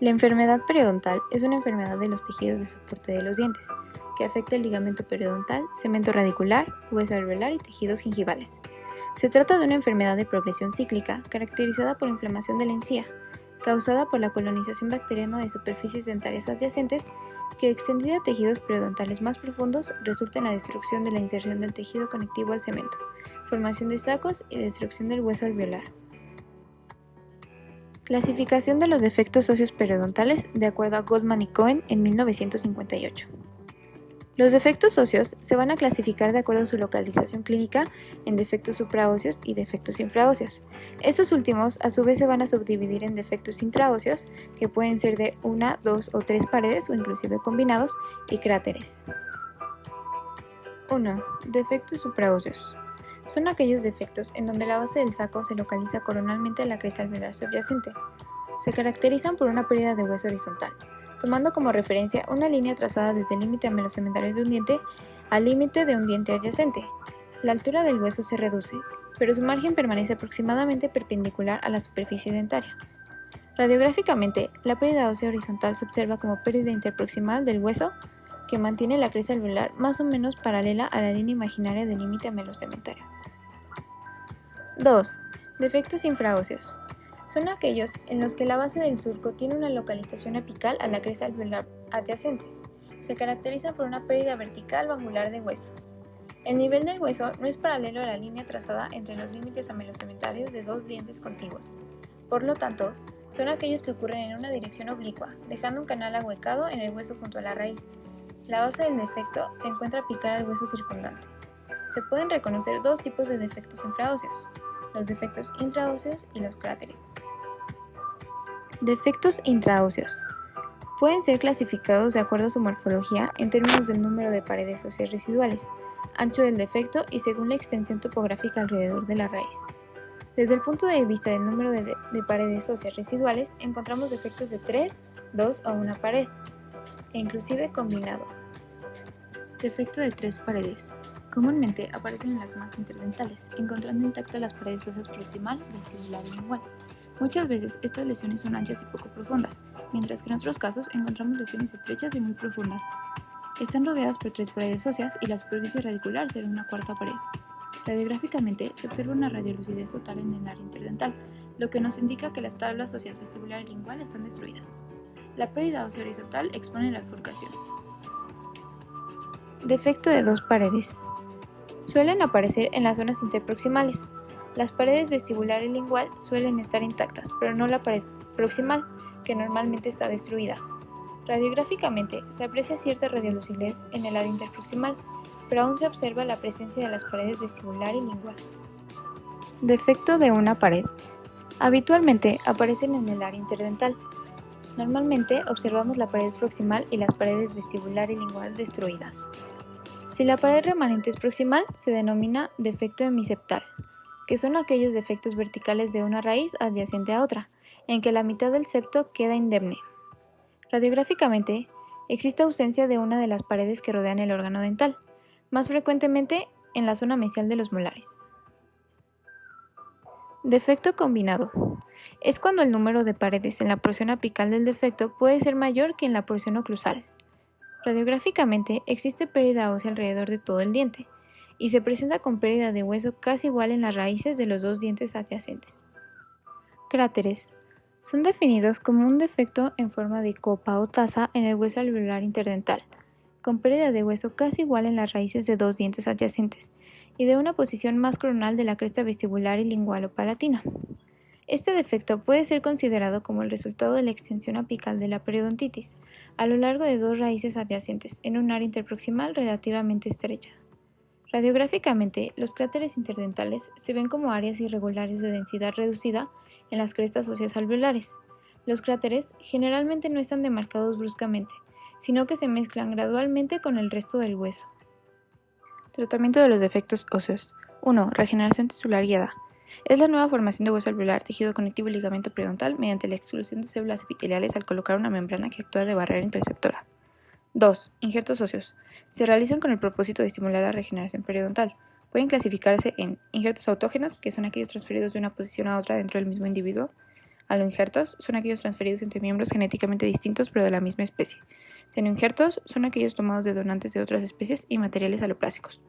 La enfermedad periodontal es una enfermedad de los tejidos de soporte de los dientes, que afecta el ligamento periodontal, cemento radicular, hueso alveolar y tejidos gingivales. Se trata de una enfermedad de progresión cíclica caracterizada por inflamación de la encía, causada por la colonización bacteriana de superficies dentarias adyacentes, que extendida a tejidos periodontales más profundos resulta en la destrucción de la inserción del tejido conectivo al cemento, formación de sacos y destrucción del hueso alveolar. Clasificación de los defectos óseos periodontales de acuerdo a Goldman y Cohen en 1958. Los defectos óseos se van a clasificar de acuerdo a su localización clínica en defectos supraóseos y defectos infraóseos. Estos últimos a su vez se van a subdividir en defectos intraóseos, que pueden ser de 1, 2 o 3 paredes o inclusive combinados, y cráteres. 1. Defectos supraóseos. Son aquellos defectos en donde la base del saco se localiza coronalmente a la cresta alveolar subyacente. Se caracterizan por una pérdida de hueso horizontal, tomando como referencia una línea trazada desde el límite amelocementario de un diente al límite de un diente adyacente. La altura del hueso se reduce, pero su margen permanece aproximadamente perpendicular a la superficie dentaria. Radiográficamente, la pérdida ósea horizontal se observa como pérdida interproximal del hueso que mantiene la cresta alveolar más o menos paralela a la línea imaginaria del límite amelocementario. 2. Defectos infraóseos. Son aquellos en los que la base del surco tiene una localización apical a la cresta alveolar adyacente. Se caracterizan por una pérdida vertical o angular de hueso. El nivel del hueso no es paralelo a la línea trazada entre los límites amelocementarios de dos dientes contiguos. Por lo tanto, son aquellos que ocurren en una dirección oblicua, dejando un canal ahuecado en el hueso junto a la raíz. La base del defecto se encuentra apical al hueso circundante. Se pueden reconocer dos tipos de defectos infraóseos: los defectos intraóseos y los cráteres. Defectos intraóseos. Pueden ser clasificados de acuerdo a su morfología en términos del número de paredes óseas residuales, ancho del defecto y según la extensión topográfica alrededor de la raíz. Desde el punto de vista del número de paredes óseas residuales, encontramos defectos de 3, 2 o 1 pared, e inclusive combinado. Defecto de 3 paredes. Comúnmente aparecen en las zonas interdentales, encontrando intactas las paredes óseas proximal, vestibular y lingual. Muchas veces estas lesiones son anchas y poco profundas, mientras que en otros casos encontramos lesiones estrechas y muy profundas. Están rodeadas por 3 paredes óseas y la superficie radicular será una cuarta pared. Radiográficamente se observa una radiolucidez total en el área interdental, lo que nos indica que las tablas óseas vestibular y lingual están destruidas. La pérdida ósea horizontal expone la bifurcación. Defecto de 2 paredes. Suelen aparecer en las zonas interproximales. Las paredes vestibular y lingual suelen estar intactas, pero no la pared proximal, que normalmente está destruida. Radiográficamente se aprecia cierta radiolucidez en el área interproximal, pero aún se observa la presencia de las paredes vestibular y lingual. Defecto de una pared. Habitualmente aparecen en el área interdental. Normalmente observamos la pared proximal y las paredes vestibular y lingual destruidas. Si la pared remanente es proximal, se denomina defecto hemiseptal, que son aquellos defectos verticales de una raíz adyacente a otra, en que la mitad del septo queda indemne. Radiográficamente, existe ausencia de una de las paredes que rodean el órgano dental, más frecuentemente en la zona mesial de los molares. Defecto combinado. Es cuando el número de paredes en la porción apical del defecto puede ser mayor que en la porción oclusal. Radiográficamente existe pérdida ósea alrededor de todo el diente, y se presenta con pérdida de hueso casi igual en las raíces de los dos dientes adyacentes. Cráteres. Son definidos como un defecto en forma de copa o taza en el hueso alveolar interdental, con pérdida de hueso casi igual en las raíces de dos dientes adyacentes, y de una posición más coronal de la cresta vestibular y lingual o palatina. Este defecto puede ser considerado como el resultado de la extensión apical de la periodontitis, a lo largo de dos raíces adyacentes, en un área interproximal relativamente estrecha. Radiográficamente, los cráteres interdentales se ven como áreas irregulares de densidad reducida en las crestas óseas alveolares. Los cráteres generalmente no están demarcados bruscamente, sino que se mezclan gradualmente con el resto del hueso. Tratamiento de los defectos óseos. 1. Regeneración tisular guiada. Es la nueva formación de hueso alveolar, tejido conectivo y ligamento periodontal mediante la exclusión de células epiteliales al colocar una membrana que actúa de barrera interceptora. 2. Injertos óseos. Se realizan con el propósito de estimular la regeneración periodontal. Pueden clasificarse en injertos autógenos, que son aquellos transferidos de una posición a otra dentro del mismo individuo, Aloinjertos son aquellos transferidos entre miembros genéticamente distintos pero de la misma especie. Xenoinjertos son aquellos tomados de donantes de otras especies y materiales aloplásicos.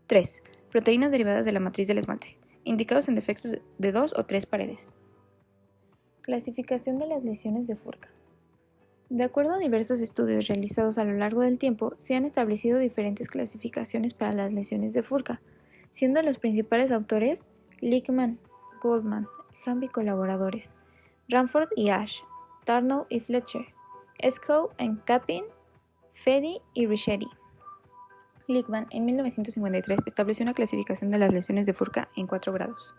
3. Proteínas derivadas de la matriz del esmalte, indicados en defectos de 2 o 3 paredes. Clasificación de las lesiones de Furka. De acuerdo a diversos estudios realizados a lo largo del tiempo, se han establecido diferentes clasificaciones para las lesiones de Furka, siendo los principales autores Lickman, Goldman, Hamp y colaboradores, Ranford y Ash, Tarnow y Fletcher, Escoe y Capin, Fedi y Richetti. Lickman en 1953 estableció una clasificación de las lesiones de Furka en 4 grados.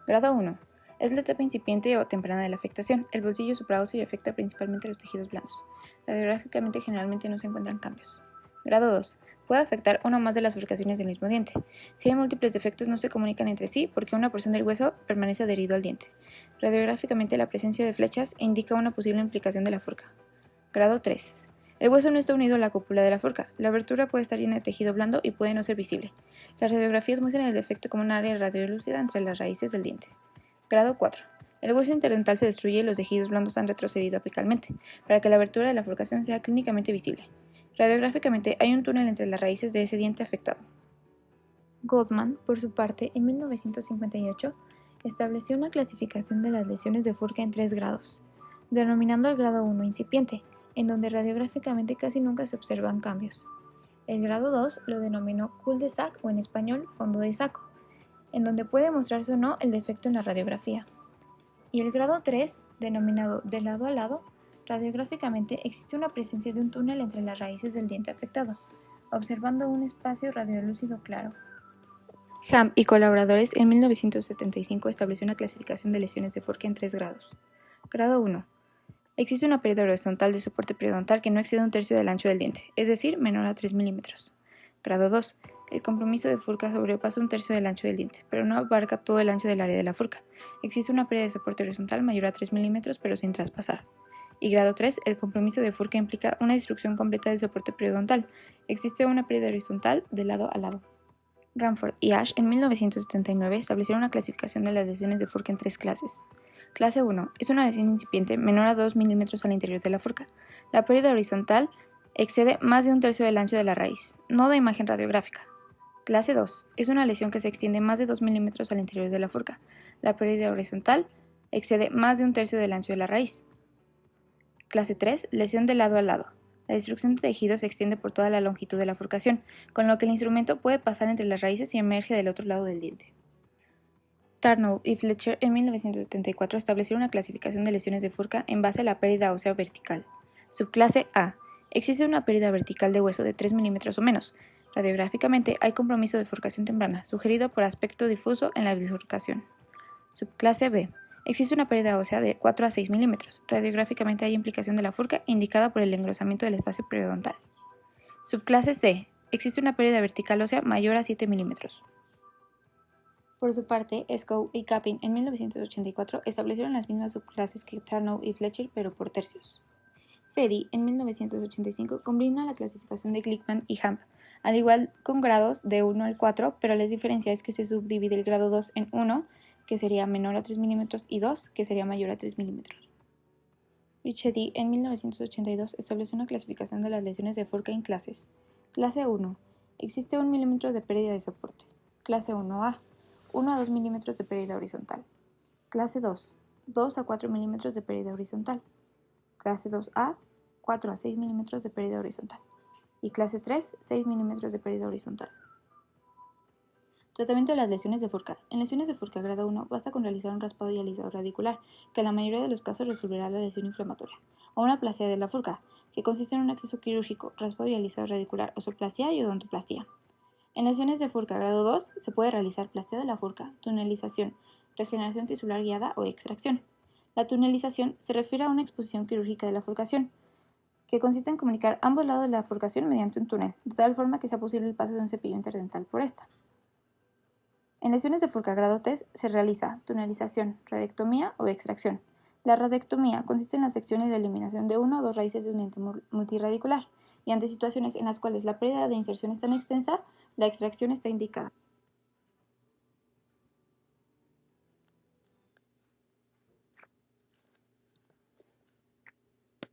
Grado 1. Es la etapa incipiente o temprana de la afectación. El bolsillo supraóseo y afecta principalmente a los tejidos blandos. Radiográficamente generalmente no se encuentran cambios. Grado 2. Puede afectar una o más de las bifurcaciones del mismo diente. Si hay múltiples defectos no se comunican entre sí porque una porción del hueso permanece adherido al diente. Radiográficamente la presencia de flechas indica una posible implicación de la Furka. Grado 3. El hueso no está unido a la cúpula de la Furka. La abertura puede estar llena de tejido blando y puede no ser visible. Las radiografías muestran el defecto como un área radiolúcida entre las raíces del diente. Grado 4. El hueso interdental se destruye y los tejidos blandos han retrocedido apicalmente, para que la abertura de la bifurcación sea clínicamente visible. Radiográficamente hay un túnel entre las raíces de ese diente afectado. Goldman, por su parte, en 1958, estableció una clasificación de las lesiones de Furka en 3 grados, denominando el grado 1 incipiente, en donde radiográficamente casi nunca se observan cambios. El grado 2 lo denominó cul-de-sac o en español fondo de saco, en donde puede mostrarse o no el defecto en la radiografía. Y el grado 3, denominado de lado a lado, radiográficamente existe una presencia de un túnel entre las raíces del diente afectado, observando un espacio radiolúcido claro. Hamp y colaboradores en 1975 estableció una clasificación de lesiones de Furka en 3 grados. Grado 1. Existe una pérdida horizontal de soporte periodontal que no excede un tercio del ancho del diente, es decir, menor a 3 milímetros. Grado 2. El compromiso de Furka sobrepasa un tercio del ancho del diente, pero no abarca todo el ancho del área de la Furka. Existe una pérdida de soporte horizontal mayor a 3 milímetros, pero sin traspasar. Y grado 3. El compromiso de Furka implica una destrucción completa del soporte periodontal. Existe una pérdida horizontal de lado a lado. Ranford y Ash en 1979 establecieron una clasificación de las lesiones de Furka en 3 clases. Clase 1. Es una lesión incipiente menor a 2 milímetros al interior de la Furka. La pérdida horizontal excede más de un tercio del ancho de la raíz. No da imagen radiográfica. Clase 2. Es una lesión que se extiende más de 2 milímetros al interior de la Furka. La pérdida horizontal excede más de un tercio del ancho de la raíz. Clase 3. Lesión de lado a lado. La destrucción de tejido se extiende por toda la longitud de la furcación, con lo que el instrumento puede pasar entre las raíces y emerge del otro lado del diente. Tarnow y Fletcher en 1974 establecieron una clasificación de lesiones de Furka en base a la pérdida ósea vertical. Subclase A. Existe una pérdida vertical de hueso de 3 milímetros o menos. Radiográficamente hay compromiso de bifurcación temprana, sugerido por aspecto difuso en la bifurcación. Subclase B. Existe una pérdida ósea de 4 a 6 milímetros. Radiográficamente hay implicación de la Furka indicada por el engrosamiento del espacio periodontal. Subclase C. Existe una pérdida vertical ósea mayor a 7 milímetros. Por su parte, Escoe y Capin en 1984 establecieron las mismas subclases que Tarnow y Fletcher, pero por tercios. Fedi en 1985 combina la clasificación de Glickman y Hamp, al igual con grados de 1 al 4, pero la diferencia es que se subdivide el grado 2 en 1, que sería menor a 3 milímetros, y 2, que sería mayor a 3 milímetros. Richetti en 1982 estableció una clasificación de las lesiones de Furka en clases. Clase 1. Existe 1 milímetro de pérdida de soporte. Clase 1A. 1 a 2 milímetros de pérdida horizontal. Clase 2. 2 a 4 milímetros de pérdida horizontal. Clase 2A. 4 a 6 milímetros de pérdida horizontal. Y clase 3. 6 milímetros de pérdida horizontal. Tratamiento de las lesiones de Furka. En lesiones de Furka grado 1 basta con realizar un raspado y alisado radicular, que en la mayoría de los casos resolverá la lesión inflamatoria, o una plasia de la Furka, que consiste en un acceso quirúrgico, raspado y alisado radicular, osteoplastia y odontoplastia. En lesiones de Furka grado 2 se puede realizar plastia de la Furka, tunelización, regeneración tisular guiada o extracción. La tunelización se refiere a una exposición quirúrgica de la furcación, que consiste en comunicar ambos lados de la furcación mediante un túnel, de tal forma que sea posible el paso de un cepillo interdental por esta. En lesiones de Furka grado 3 se realiza tunelización, radiectomía o extracción. La radiectomía consiste en la sección y la eliminación de 1 o 2 raíces de un diente multiradicular, y ante situaciones en las cuales la pérdida de inserción es tan extensa, la extracción está indicada.